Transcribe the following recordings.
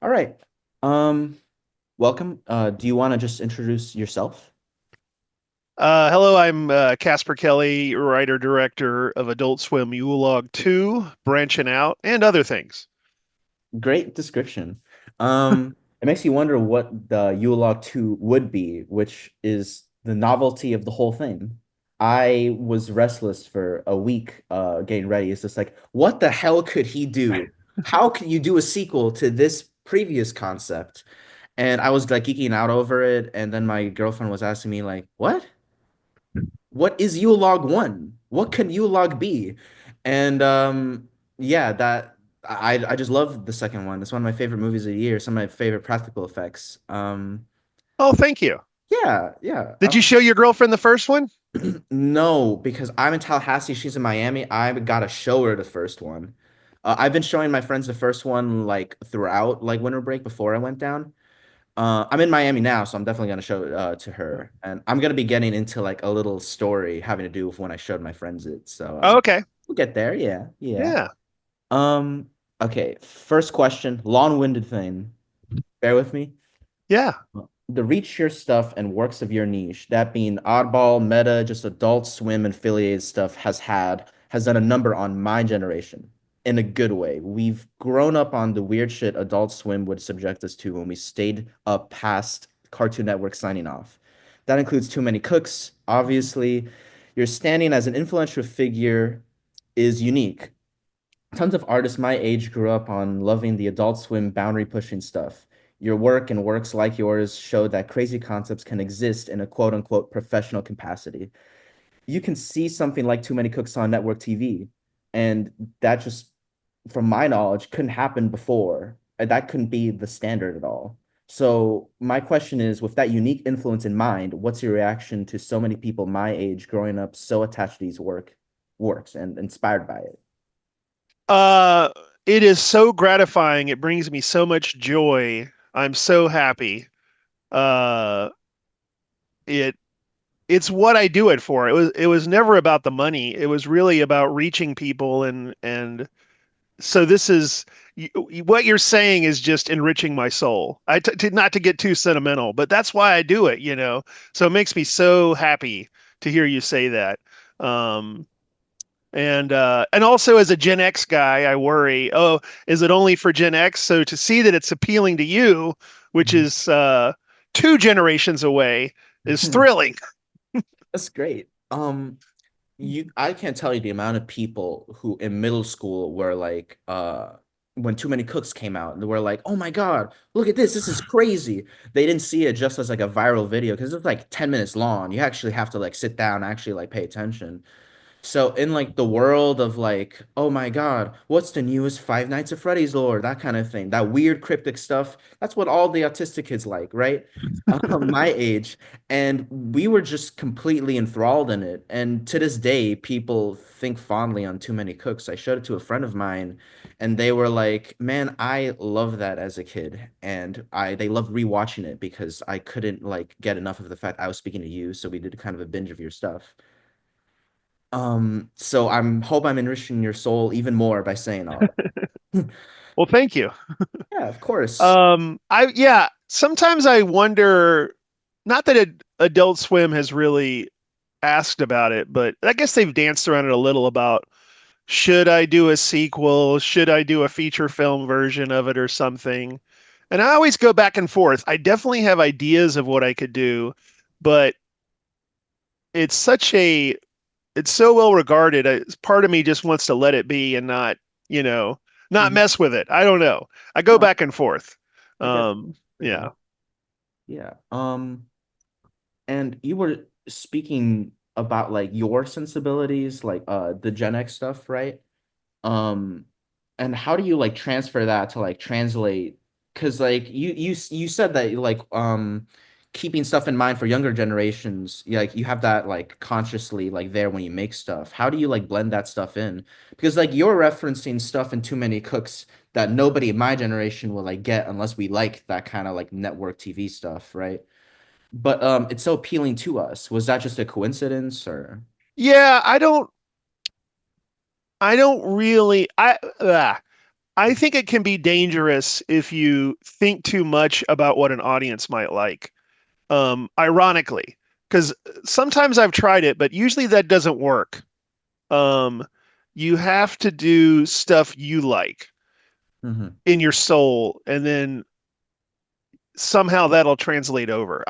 All right. Um, Welcome. Do you want to just introduce yourself? Hello, I'm Casper Kelly, writer director of Adult Swim Yule Log 2, Branching Out, and other things. Great description. It makes you wonder what the Yule Log 2 would be, which is the novelty of the whole thing. I was restless for a week getting ready. It's just like, what the hell could he do? How can you do a sequel to this previous concept? And I was like geeking out over it, and then my girlfriend was asking me like, what is Yule log 1? What can Yule log be? And yeah, that I just love the second one. It's one of my favorite movies of the year, some of my favorite practical effects. Oh, thank you. Yeah, yeah. Did you show your girlfriend the first one? No, because I'm in Tallahassee, she's in Miami. I gotta show her the first one. I've been showing my friends the first one like throughout like winter break before I went down. I'm in Miami now, so I'm definitely gonna show it to her, and I'm gonna be getting into like a little story having to do with when I showed my friends it. So Oh, okay. we'll get there. Yeah, yeah. Yeah. Um, okay. First question, long-winded thing. Bear with me. Yeah. The reach your stuff and works of your niche, that being oddball, meta, just adult swim and affiliated stuff, has done a number on my generation in a good way. We've grown up on the weird shit Adult Swim would subject us to when we stayed up past Cartoon Network signing off. That includes Too Many Cooks, obviously. Your standing as an influential figure is unique. Tons of artists my age grew up on loving the Adult Swim boundary pushing stuff. Your work and works like yours show that crazy concepts can exist in a quote unquote professional capacity. You can see something like Too Many Cooks on network TV, and that just, from my knowledge, couldn't happen before. That couldn't be the standard at all. So my question is, with that unique influence in mind, what's your reaction to so many people my age growing up so attached to these works and inspired by it? Uh, it is so gratifying. It brings me so much joy. I'm so happy. Uh, it it's what I do it for. It was never about the money. It was really about reaching people and so this is what you're saying is just enriching my soul. Not to get too sentimental, but that's why I do it. So it makes me so happy to hear you say that. Um, and also as a Gen X guy, I worry, oh, is it only for Gen X? So to see that it's appealing to you, which is two generations away, is thrilling. That's great. I can't tell you the amount of people who in middle school were like, when Too Many Cooks came out, and they were like, "Oh my God, look at this! This is crazy." They didn't see it just as like a viral video because it's like 10 minutes long. You actually have to like sit down, and actually like pay attention. So in like the world of like, oh my God, what's the newest Five Nights at Freddy's lore? That kind of thing, that weird cryptic stuff. That's what all the autistic kids like, right? My age. And we were just completely enthralled in it. And to this day, people think fondly on Too Many Cooks. I showed it to a friend of mine, and they were like, "Man, I love that as a kid." And they loved rewatching it because I couldn't like get enough of the fact I was speaking to you. So we did kind of a binge of your stuff. So I'm enriching your soul even more by saying all that. Well, thank you. Yeah, of course. Yeah, sometimes I wonder, not that Adult Swim has really asked about it, but I guess they've danced around it a little about should I do a sequel? Should I do a feature film version of it or something? And I always go back and forth. I definitely have ideas of what I could do, but it's such a it's so well regarded. Part of me just wants to let it be and you know, not Mhm. mess with it. I don't know. I go No, back and forth. I get Yeah. you. Yeah. And you were speaking about like your sensibilities, like the Gen X stuff, right? Um, and how do you like transfer that to like translate? Because like you said that like keeping stuff in mind for younger generations, like you have that like consciously like there when you make stuff. How do you like blend that stuff in? Because like you're referencing stuff in Too Many Cooks that nobody in my generation will like get unless we like that kind of like network TV stuff, right? But it's so appealing to us. Was that just a coincidence or? Yeah, I don't really. I think it can be dangerous if you think too much about what an audience might like. Ironically, because sometimes I've tried it, but usually that doesn't work. Um, you have to do stuff you like Hmm. in your soul, and then somehow that'll translate over.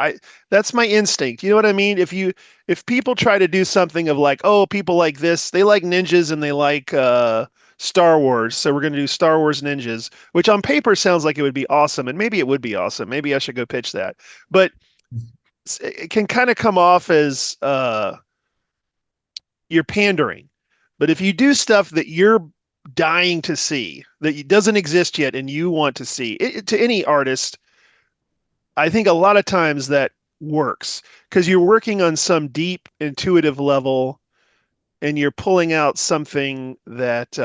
That's my instinct. You know what I mean? If people try to do something of like, oh, people like this, they like ninjas and they like Star Wars, so we're going to do Star Wars ninjas, which on paper sounds like it would be awesome, and maybe it would be awesome. Maybe I should go pitch that. But it can kind of come off as you're pandering. But if you do stuff that you're dying to see, that doesn't exist yet and you want to see, to any artist, I think a lot of times that works because you're working on some deep intuitive level and you're pulling out something that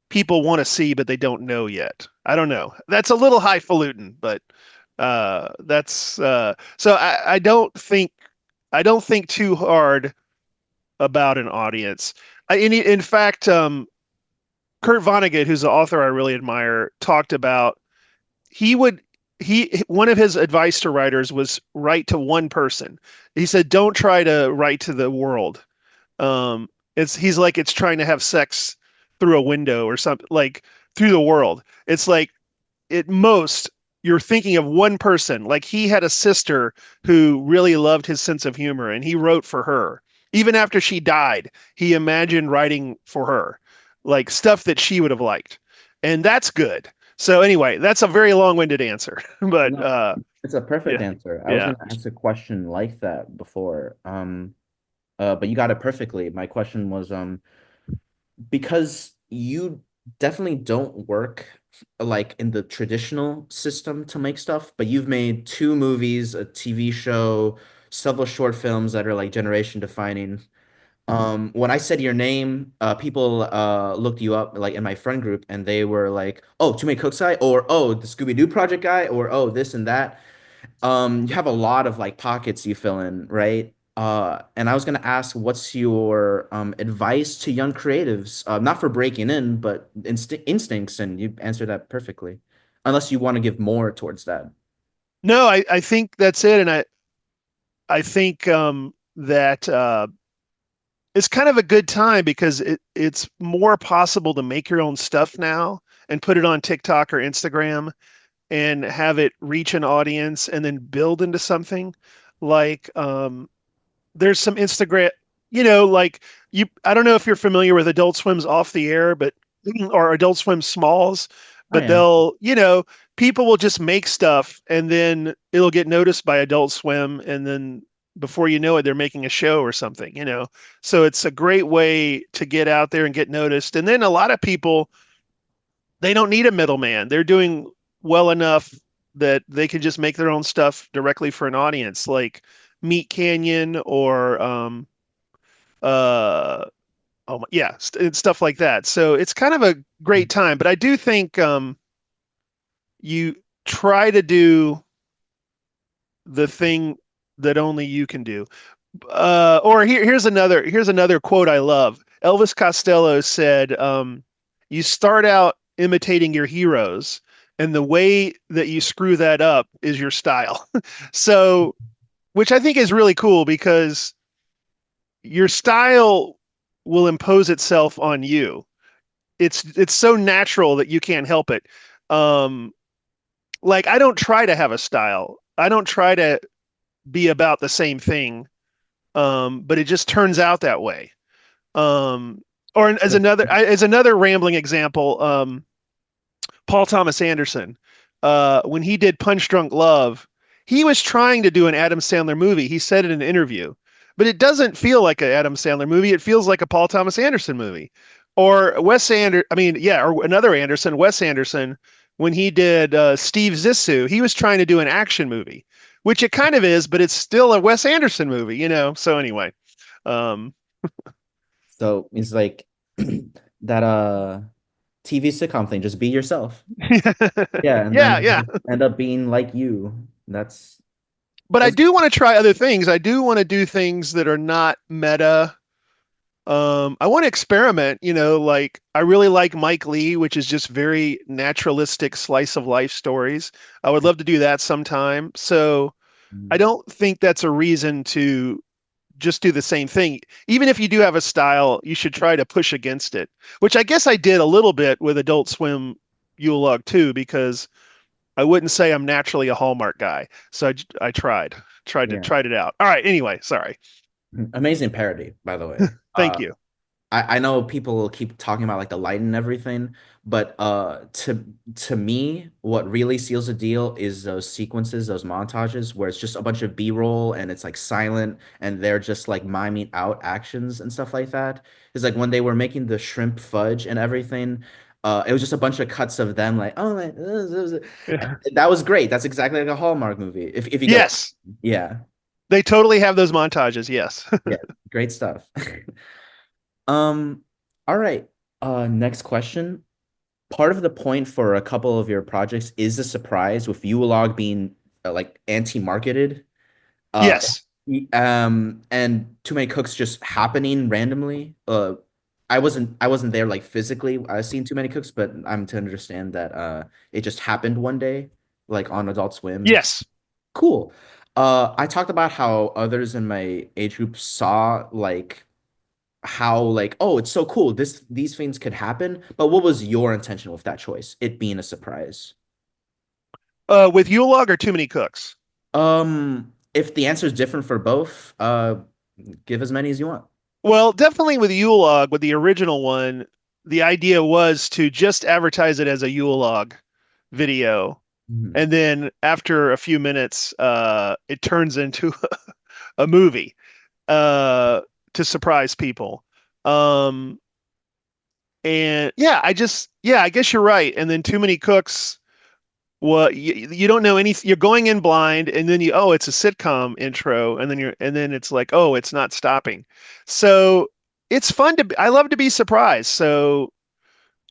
people want to see but they don't know yet. I don't know. That's a little highfalutin, but that's so I don't think too hard about an audience. In fact, Kurt Vonnegut, who's the author I really admire, talked about he would he one of his advice to writers was write to one person. He said, "Don't try to write to the world." It's he's like it's trying to have sex through a window or something like through the world. It's like at most you're thinking of one person. Like he had a sister who really loved his sense of humor and he wrote for her. Even after she died, he imagined writing for her, like stuff that she would have liked. And that's good. So anyway, that's a very long-winded answer, but No, it's a perfect yeah. answer. I was Yeah. gonna ask a question like that before. But you got it perfectly. My question was, because you definitely don't work like in the traditional system to make stuff, but you've made two movies, a TV show, several short films that are like generation defining. When I said your name, people looked you up like in my friend group and they were like, "Oh, Too Many Cooks guy," or "Oh, the Scooby-Doo project guy," or "Oh, this and that." You have a lot of like pockets you fill in, right? And I was gonna ask, what's your advice to young creatives? Not for breaking in, but instincts, and you answered that perfectly. Unless you want to give more towards that. No, I think that's it. And I think that it's kind of a good time because it's more possible to make your own stuff now and put it on TikTok or Instagram and have it reach an audience and then build into something. Like there's some Instagram, like I don't know if you're familiar with Adult Swim's Off the Air, but or Adult Swim Smalls, I but am. people will just make stuff and then it'll get noticed by Adult Swim and then before you know it, they're making a show or something. So it's a great way to get out there and get noticed. And then a lot of people, they don't need a middleman. They're doing well enough that they can just make their own stuff directly for an audience, like Meat Canyon or uh yeah, stuff like that. So it's kind of a great time, but I do think you try to do the thing that only you can do. Or here's another quote I love. Elvis Costello said, "You start out imitating your heroes, and the way that you screw that up is your style." So, which I think is really cool because your style will impose itself on you. It's so natural that you can't help it. Um, like I don't try to have a style. I don't try to be about the same thing. But it just turns out that way. Or as another rambling example, Paul Thomas Anderson, when he did Punch Drunk Love, he was trying to do an Adam Sandler movie. He said in an interview, but it doesn't feel like an Adam Sandler movie. It feels like a Paul Thomas Anderson movie. Or or another Anderson, Wes Anderson, when he did Steve Zissou, he was trying to do an action movie, which it kind of is, but it's still a Wes Anderson movie. So anyway, um, So it's like that TV sitcom thing, just be yourself. Yeah, and yeah, yeah. then end up being like you. But I That's do want to try other things. I do want to do things that are not meta. I want to experiment, like I really like Mike Lee, which is just very naturalistic slice of life stories. I would love to do that sometime. So I Mm. don't think that's a reason to just do the same thing. Even if you do have a style, you should try to push against it, which I guess I did a little bit with Adult Swim Yule Log too, because I wouldn't say I'm naturally a Hallmark guy. So I Yeah. tried it out. All right. Anyway, sorry. Amazing parody, by the way. Thank you. I know people will keep talking about like the light and everything, but to me, what really seals the deal is those sequences, those montages where it's just a bunch of B-roll and it's like silent and they're just like miming out actions and stuff like that. It's like when they were making the shrimp fudge and everything, it was just a bunch of cuts of them like, oh my, Yeah. that was great. That's exactly like a Hallmark movie. If you get what, Yes, yeah, they totally have those montages. Yes. yeah, great stuff. Um, all right. Next question. Part of the point for a couple of your projects is a surprise with Ulog being like anti-marketed. Uh, Yes. and Too Many Cooks just happening randomly. I wasn't there like physically. I've seen Too Many Cooks, but I'm to understand that it just happened one day, like on Adult Swim. Yes. Cool. I talked about how others in my age group saw like how like, oh, it's so cool, these things could happen, but what was your intention with that choice, it being a surprise? With Yule Log or Too Many Cooks? If the answer is different for both, give as many as you want. Well, definitely with Yule Log, with the original one, the idea was to just advertise it as a Yule Log video. Mhm. And then after a few minutes, it turns into a movie uh, to surprise people. Um, and yeah, I guess you're right. And then Too Many Cooks, well, you don't know anything. You're going in blind, and then oh, it's a sitcom intro, and then it's like, oh, it's not stopping. So it's fun I love to be surprised. So,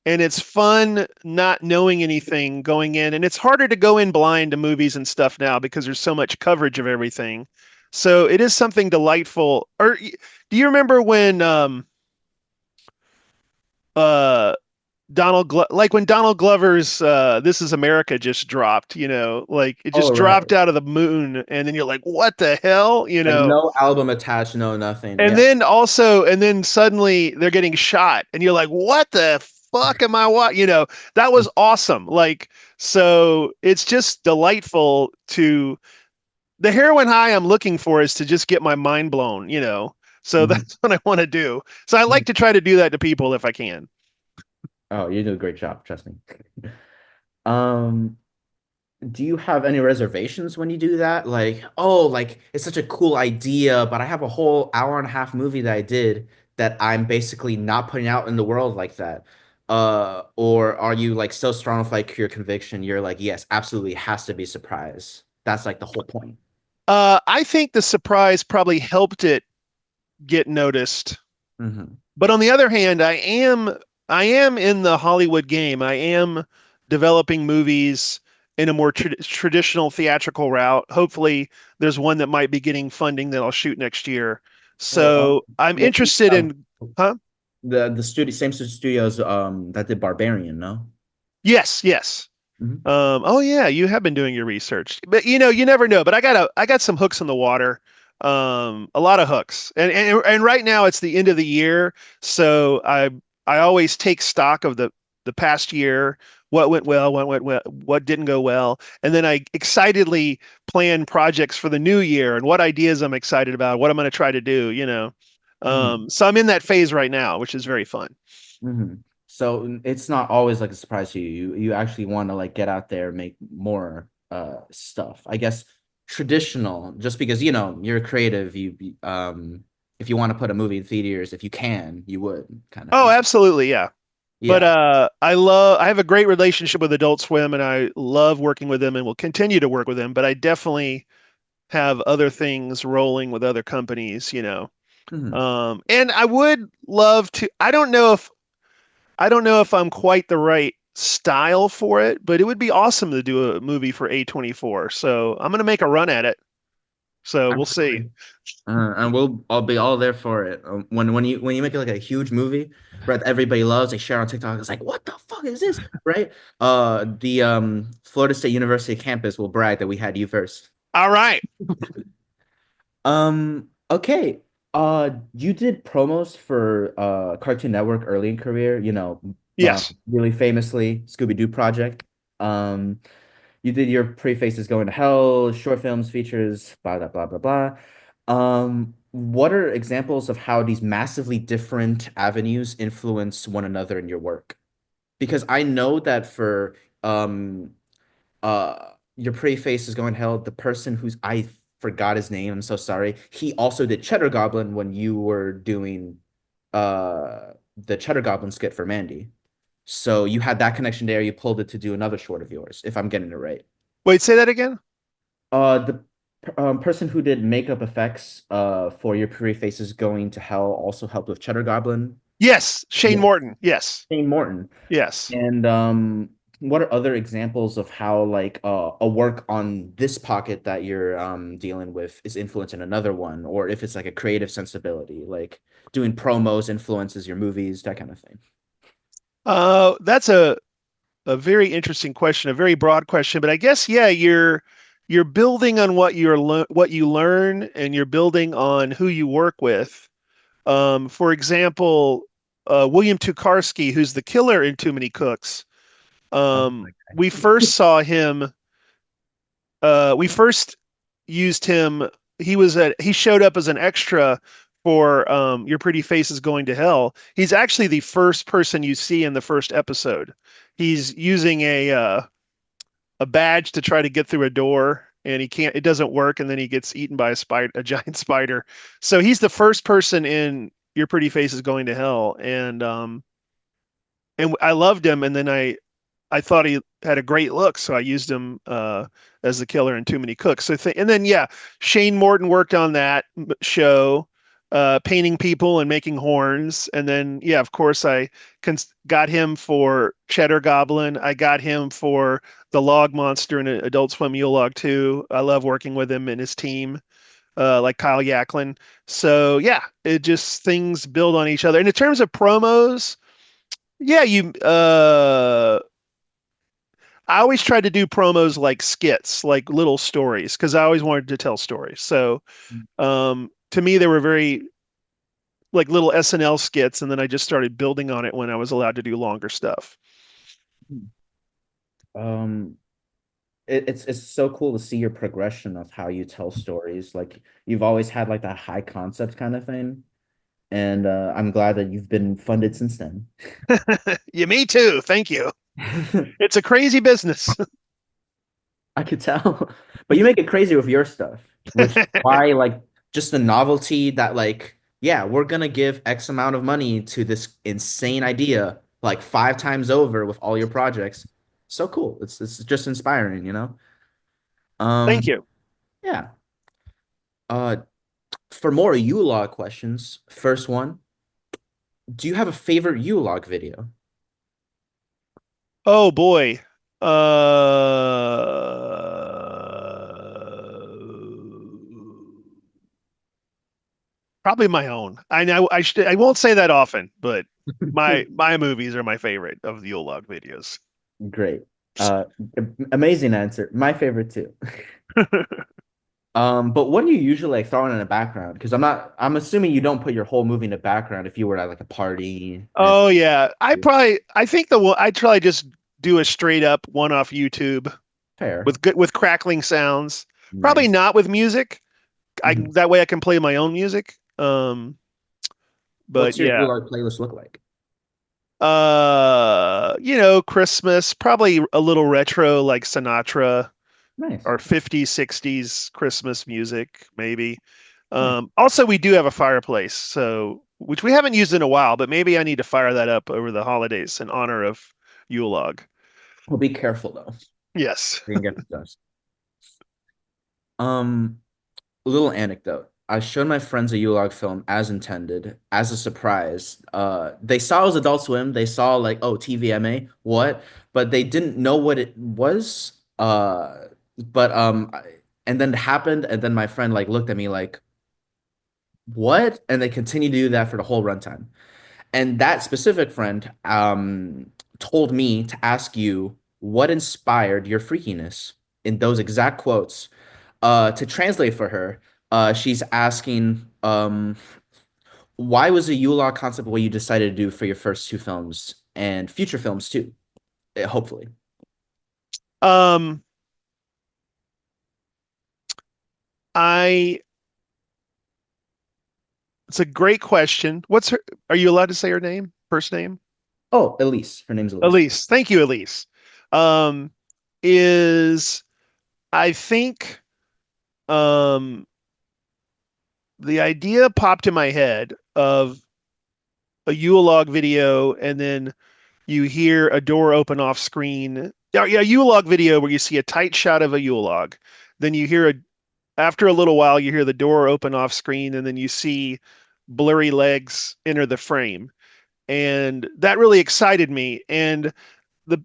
and it's fun not knowing anything going in, and it's harder to go in blind to movies and stuff now because there's so much coverage of everything. So it is something delightful. Do you remember when uh like when Donald Glover's This Is America just dropped, like it Oh, just right. dropped out of the moon and then you're like, what the hell? Like no album attached, no nothing. And Yeah. then also and then suddenly they're getting shot and you're like, what the fuck am I that was awesome. Like so it's just delightful to the heroin high I'm looking for is to just get my mind blown. So Mhm. that's what I want to do. So I like Mhm. to try to do that to people if I can. Oh, you do a great job, trust me. um do you have any reservations when you do that? Like, oh, like it's such a cool idea, but I have a whole hour and a half movie that I did that I'm basically not putting out in the world like that. Or are you like so strong with like your conviction, you're like, yes, absolutely has to be surprise. That's like the whole point. I think the surprise probably helped it get noticed. Hmm. But on the other hand, I am in the Hollywood game. I am developing movies in a more traditional theatrical route. Hopefully, there's one that might be getting funding that I'll shoot next year. Oh, So I'm well, interested in, huh? the studio, same studios that did Barbarian, no? Yes, yes. Hmm. Oh yeah, you have been doing your research, but you never know. But I got some hooks in the water, a lot of hooks, and right now it's the end of the year, so I always take stock of the past year, what went well, what went well, what didn't go well, and then I excitedly plan projects for the new year and what ideas I'm excited about, what I'm going to try to do. Hmm. So I'm in that phase right now, which is very fun. Hmm. So it's not always like a surprise to you. You actually want to like get out there, make more stuff. I guess traditional, just because you're creative, if you want to put a movie in theaters, if you can, you would kind of Oh, thing. absolutely, yeah. But Yeah. I have a great relationship with Adult Swim and I love working with them and will continue to work with them, but I definitely have other things rolling with other companies. Hmm. And I would love to I don't know if I'm quite the right style for it, but it would be awesome to do a movie for A24. So I'm gonna make a run at it. So we'll see. Absolutely. And I'll be all there for it. When you make it like a huge movie, right? Everybody loves. They share on TikTok. It's like, what the fuck is this, right? The Florida State University campus will brag that we had you first. All right. Okay. You did promos for Cartoon Network early in career. Yes. Really famously Scooby-Doo Project. Um, you did your Prefaces Going to Hell, short films, features, blah blah blah blah blah. What are examples of how these massively different avenues influence one another in your work? Because I know that for um your Prefaces Going to Hell, the person who's I forgot his name, I'm so sorry. He also did Cheddar Goblin when you were doing the Cheddar Goblin skit for Mandy. So you had that connection there. You pulled it to do another short of yours, if I'm getting it right. Wait, say that again? The person who did makeup effects for your Prefaces Going to Hell also helped with Cheddar Goblin. Yes. Shane Yes, Morton. Yes. Shane Morton. Yes. And what are other examples of how like a work on this pocket that you're dealing with is influencing another one, or if it's like a creative sensibility, like doing promos influences your movies, that kind of thing. That's a very interesting question, a very broad question, but I guess yeah, you're building on what you learn, and you're building on who you work with. For example, William Tukarski, who's the killer in Too Many Cooks. We first saw him. We first used him. He showed up as an extra for Your Pretty Face is Going to Hell. He's actually the first person you see in the first episode. He's using a badge to try to get through a door, and he can't. It doesn't work, and then he gets eaten by a spider, a giant spider. So he's the first person in Your Pretty Face is Going to Hell, and I loved him. And then I thought he had a great look, so I used him as the killer in Too Many Cooks. And then yeah, Shane Morton worked on that show, painting people and making horns. And then yeah, of course got him for Cheddar Goblin. I got him for the Log Monster in Adult Swim Yule Log 2. I love working with him and his team. Like Kyle Yacklin. So yeah, it just things build on each other. And in terms of promos, yeah, you I always tried to do promos like skits, like little stories, because I always wanted to tell stories. So to me, they were very like little SNL skits, and then I just started building on it when I was allowed to do longer stuff. Um, it's so cool to see your progression of how you tell stories. Like you've always had like that high concept kind of thing, and I'm glad that you've been funded since then. Yeah, me too. Thank you. It's a crazy business. I could tell, but you make it crazy with your stuff, which why like just the novelty that like yeah we're gonna give X amount of money to this insane idea like five times over with all your projects. So cool. It's just inspiring, you know. Thank Um, you. yeah. Uh, for more U-Log questions, first one, do you have a favorite U-Log video? Oh boy. Uh, Probably my own. I know I won't say that often, but my movies are my favorite of the Yule Log videos. Great. Uh, Amazing answer. My favorite too. But what do you usually like throw in the background? Because I'm assuming you don't put your whole movie in the background if you were at like a party and Oh yeah, I think the one I'd probably just do a straight up one off YouTube fair. with good with crackling sounds. Probably Nice. not with music. I Mhm. That way I can play my own music. But What's your yeah, U-Log playlist look like? Christmas, probably a little retro like Sinatra Nice. or 50s, 60s Christmas music, maybe. Nice. Also, we do have a fireplace, so which we haven't used in a while, but maybe I need to fire that up over the holidays in honor of Yule log. Well, be careful though. Yes. You can get the dust. Um, A little anecdote. I showed my friends a U-Log film as intended, as a surprise. They saw it was Adult Swim. They saw like, oh, TVMA, what? But they didn't know what it was. But And then it happened, and then my friend like looked at me like, what? And they continued to do that for the whole runtime. And that specific friend told me to ask you what inspired your freakiness in those exact quotes. To translate for her, she's asking, why was a Yule concept what you decided to do for your first two films and future films too, hopefully. Um, I it's a great question. What's her, are you allowed to say her name? First name? Oh, Elise. Her name's Elise. Elise. Thank you, Elise. Um, is I think um the idea popped in my head of a Yule log video and then you hear a door open off screen. Yeah, yeah, Yule log video where you see a tight shot of a Yule log. Then you hear a after a little while you hear the door open off screen and then you see blurry legs enter the frame. And that really excited me. And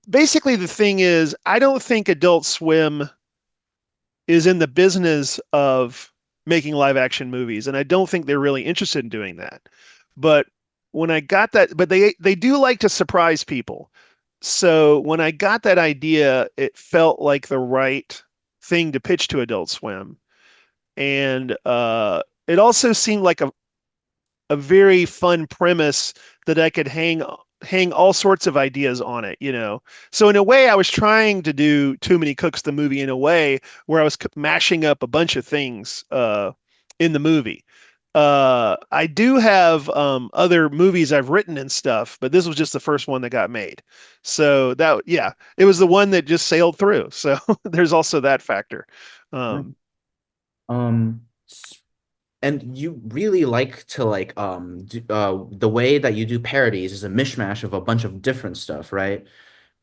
basically the thing is I don't think Adult Swim is in the business of making live action movies, and I don't think they're really interested in doing that. But when I got that, but they do like to surprise people. So when I got that idea, it felt like the right thing to pitch to Adult Swim, and it also seemed like a very fun premise that I could hang all sorts of ideas on it, you know. So in a way, I was trying to do Too Many Cooks the movie in a way where I was mashing up a bunch of things in the movie. I do have other movies I've written and stuff, but this was just the first one that got made. So that, yeah, it was the one that just sailed through. So there's also that factor. Right. Um, Um, and you really like to like the way that you do parodies is a mishmash of a bunch of different stuff, right?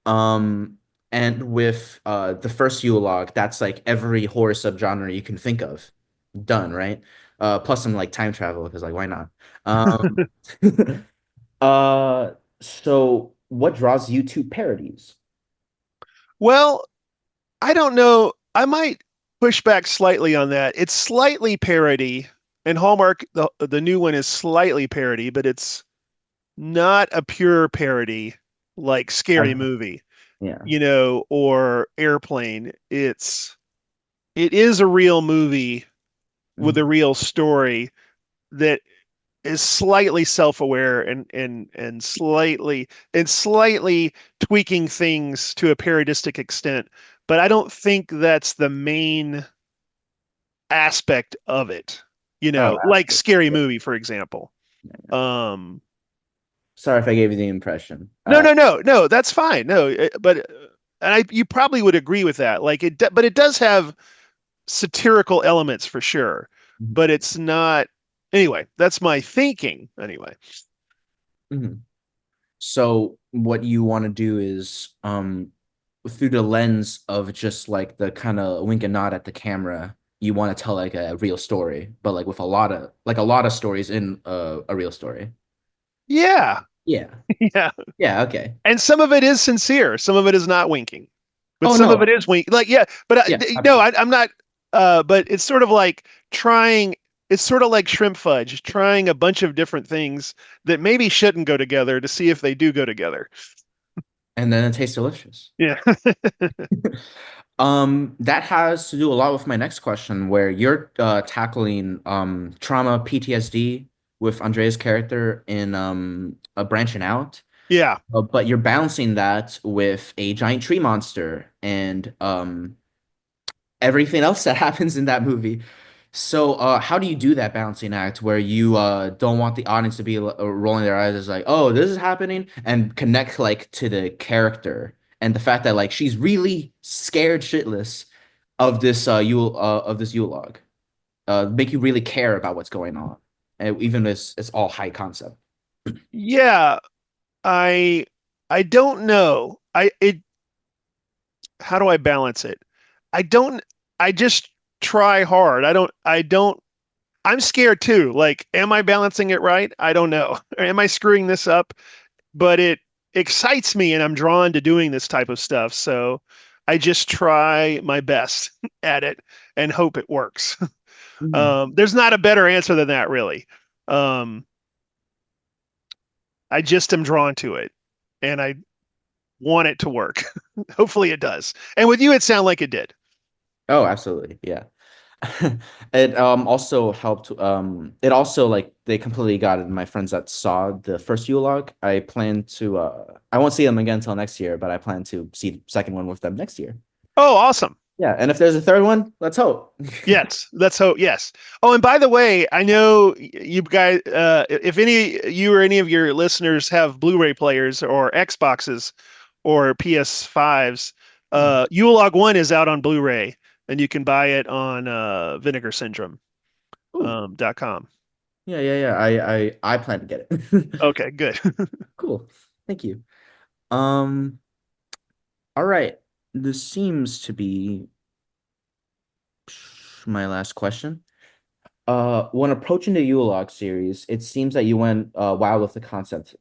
Um, and with the first Yule log, that's like every horror subgenre you can think of done, right? Plus some like time travel because like why not? Um, uh, so what draws you to parodies? well, I don't know. I might push back slightly on that. It's slightly parody, and Hallmark, the new one is slightly parody, but it's not a pure parody like Scary Okay. Movie, Yeah. you know, or Airplane. It is a real movie with Mhm. a real story that is slightly self-aware and slightly tweaking things to a parodistic extent, but I don't think that's the main aspect of it. You Oh, know, like absolutely. Scary Yeah. Movie, for example. Um, Sorry if I gave you the impression. no, no, no, no, that's fine. No, but and you probably would agree with that. Like but it does have satirical elements for sure, Mhm. but it's not. Anyway, that's my thinking. Anyway, Mhm. So what you want to do is through the lens of just like the kind of wink and nod at the camera, you want to tell like a real story, but like with a lot of stories in a real story. yeah, Yeah. yeah. Yeah, okay. And some of it is sincere, some of it is not winking, but Oh some of no. it is wink. Like, yeah, but Yeah, no, absolutely. I'm not. But it's sort of like trying. It's sort of like shrimp fudge, trying a bunch of different things that maybe shouldn't go together to see if they do go together. And then it tastes delicious. Yeah, That has to do a lot with my next question, where you're tackling trauma, PTSD with Andrea's character in a branching out. yeah. But you're balancing that with a giant tree monster and everything else that happens in that movie. So, how do you do that balancing act where you don't want the audience to be rolling their eyes as like, oh, this is happening, and connect like to the character and the fact that like she's really scared shitless of this Yule log, make you really care about what's going on, and even as it's all high concept. Yeah, I I don't know. How do I balance it? I don't I just try hard. I don't I'm scared too. Like, am I balancing it right? I don't know. Or am I screwing this up? But it excites me and I'm drawn to doing this type of stuff. So I just try my best at it and hope it works. Mhm. There's not a better answer than that, really. Um, I just am drawn to it, and I want it to work. Hopefully, it does. And with you, it sounded like it did. Oh, absolutely. Yeah. It also helped it also like they completely got it. My friends that saw the first Yule log, I plan to I won't see them again until next year, but I plan to see the second one with them next year. Oh, awesome. Yeah, and if there's a third one, let's hope. Yes, let's hope. Yes. Oh, and by the way, I know you guys, if any you or any of your listeners have Blu-ray players or Xboxes or PS5s, Hmm. Yule Log 1 is out on Blu-ray, and you can buy it on Vinegar Syndrome Ooh. .com. Yeah. I plan to get it. Okay, good. Cool. Thank you. Um, all right. This seems to be my last question. When approaching the Ulog series, it seems that you went wild with the concept.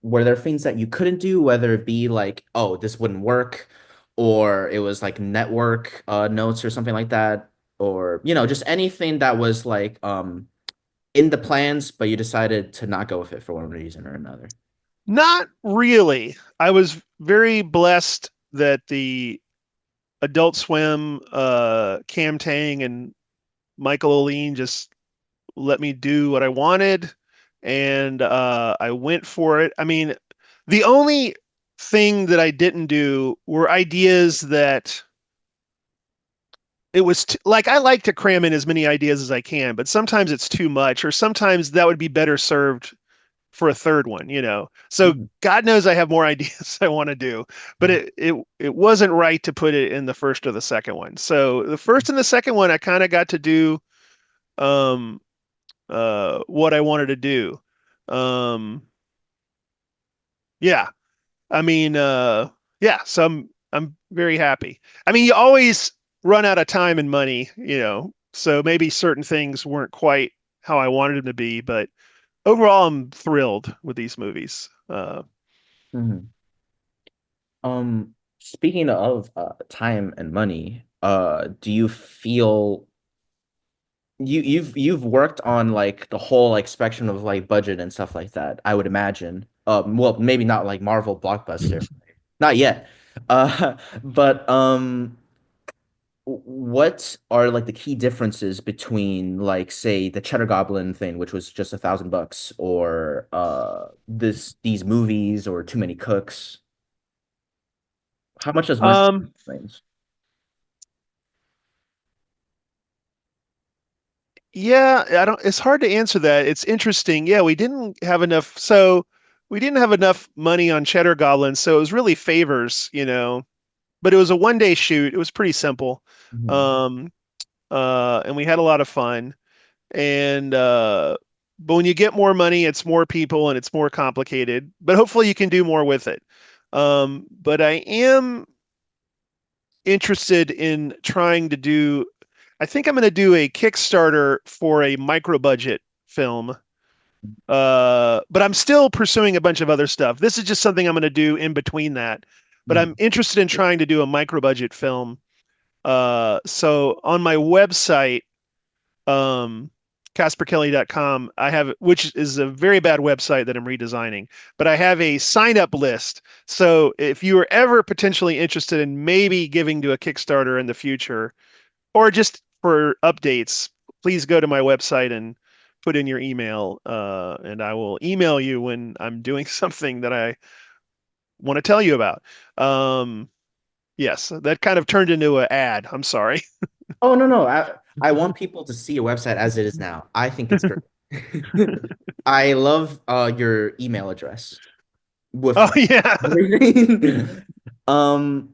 Were there things that you couldn't do, whether it be like, oh, this wouldn't work, or it was like network notes or something like that, or just anything that was like in the plans, but you decided to not go with it for one reason or another. Not really. I was very blessed that the Adult Swim, Cam Tang and Michael Oline just let me do what I wanted, and I went for it. I mean, the only thing that I didn't do were ideas that it was like I like to cram in as many ideas as I can, but sometimes it's too much, or sometimes that would be better served for a third one, you know. So Mhm. God knows I have more ideas I want to do, but it wasn't right to put it in the first or the second one. So the first and the second one, I kind of got to do um what I wanted to do. Um yeah. I mean yeah, so I'm very happy. I mean, you always run out of time and money, you know. So maybe certain things weren't quite how I wanted them to be, but overall I'm thrilled with these movies. Mhm. Speaking of time and money, do you feel you've worked on like the whole like spectrum of like budget and stuff like that, I would imagine. Well, maybe not like Marvel blockbuster, not yet. But what are like the key differences between like say the Cheddar Goblin thing, which was just $1,000, or these movies or Too Many Cooks? How much does money Um range? Yeah, I don't, it's hard to answer that. It's interesting. Yeah, we didn't have enough. So we didn't have enough money on Cheddar Goblins. So it was really favors, you know, but it was a 1 day shoot. It was pretty simple. Mhm. Um, and we had a lot of fun. And, but when you get more money, it's more people and it's more complicated, but hopefully you can do more with it. But I am interested in trying to do, I think I'm going to do a Kickstarter for a micro budget film. But I'm still pursuing a bunch of other stuff. This is just something I'm going to do in between that. But I'm Mhm. interested in trying to do a micro budget film. So on my website, um, CasperKelly.com, I have, which is a very bad website that I'm redesigning, but I have a sign up list. So if you are ever potentially interested in maybe giving to a Kickstarter in the future, or just for updates, please go to my website and put in your email, and I will email you when I'm doing something that I want to tell you about. Um, yes, that kind of turned into an ad. I'm sorry. Oh no, I want people to see your website as it is now. I think it's great. I love your email address Oh with yeah. everything. Um,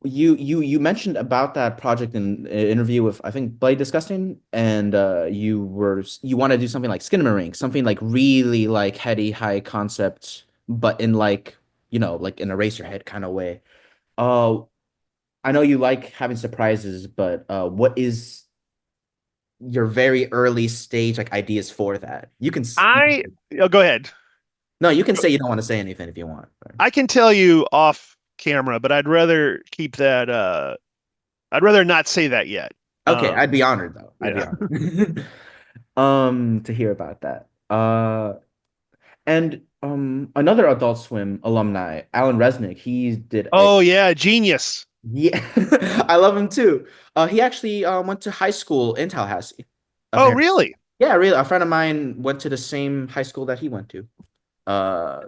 you mentioned about that project in an interview with I think Blade Disgusting, and you want to do something like Skinamarink, something like really like heady, high concept, but in like like an Eraserhead kind of way. Uh, I know you like having surprises, but what is your very early stage like ideas for that? You can Oh, go ahead. No, you can say you don't want to say anything if you want. I can tell you off camera, but I'd rather keep that. I'd rather not say that yet. Okay, I'd Um, be honored though. I'd be yeah. honored. To hear about that. And another Adult Swim alumni, Alan Resnick, he did a Oh yeah, genius. yeah, I love him too. He actually went to high school in Tallahassee, Oh apparently. really? Yeah, really. A friend of mine went to the same high school that he went to. Uh,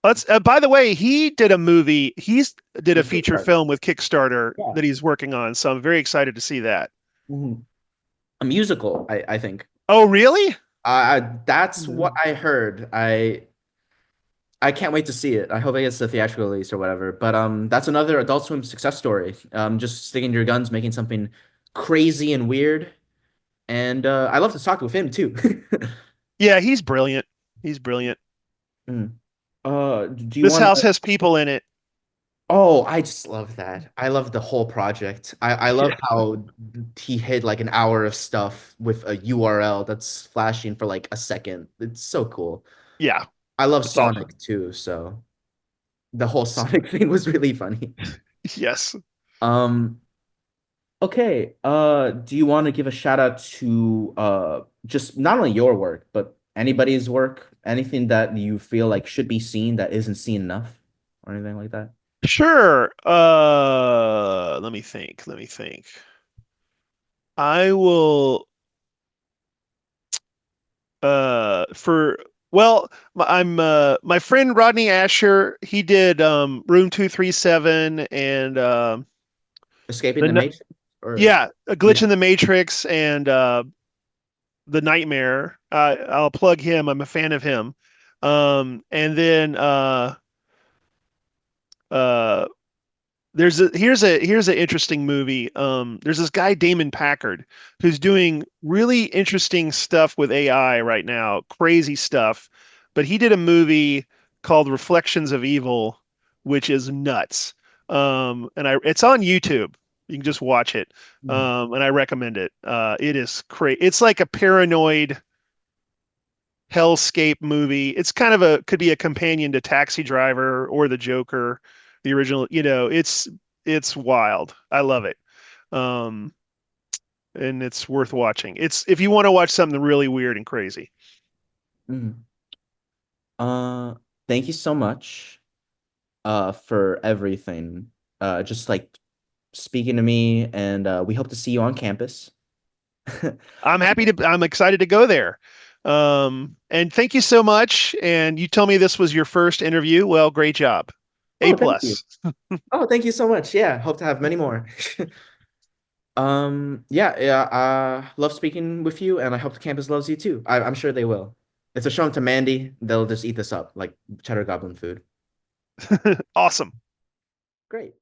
Let's. By the way, he did a movie. He's did a with feature Kickstarter. film with Kickstarter Yeah. that he's working on. So I'm very excited to see that. Mhm. A musical, I think. Oh really? That's what I heard. I can't wait to see it. I hope it gets the theatrical release or whatever. But that's another Adult Swim success story. Just sticking to your guns, making something crazy and weird. And I love to talk with him too. Yeah, he's brilliant. He's brilliant. Mm. Do you This want house to? has people in it. Oh, I just love that. I love the whole project. I love Yeah, how he hid like an hour of stuff with a URL that's flashing for like a second. It's so cool. yeah. I love It's all. Sonic too, so the whole Sonic thing was really funny. Yes. Um, okay. Do you want to give a shout out to just not only your work, but anybody's work, anything that you feel like should be seen that isn't seen enough, or anything like that? Sure. Let me think. Let me think. I will for well, my friend Rodney Asher, he did Room 237 and Escaping the the Matrix, or yeah, A Glitch yeah. in the Matrix and The Nightmare. I'll plug him. I'm a fan of him. And then uh here's an interesting movie. There's this guy Damon Packard who's doing really interesting stuff with AI right now, crazy stuff. But he did a movie called Reflections of Evil, which is nuts. And it's on YouTube. You can just watch it. Mhm. And I recommend it. It is crazy. It's like a paranoid hellscape movie. It's kind of a could be a companion to Taxi Driver or The Joker, the original. It's wild. I love it. Um, and it's worth watching. It's if you want to watch something really weird and crazy. Mhm. Uh, Thank you so much for everything. Just like speaking to me, and we hope to see you on campus. I'm excited to go there. And thank you so much. And you tell me this was your first interview. Well, great job. A Oh, thank you. plus. Oh, thank you so much. Yeah, hope to have many more. Yeah, love speaking with you, and I hope the campus loves you too. I'm sure they will. If I show them to Mandy, they'll just eat this up like cheddar goblin food. Awesome. Great.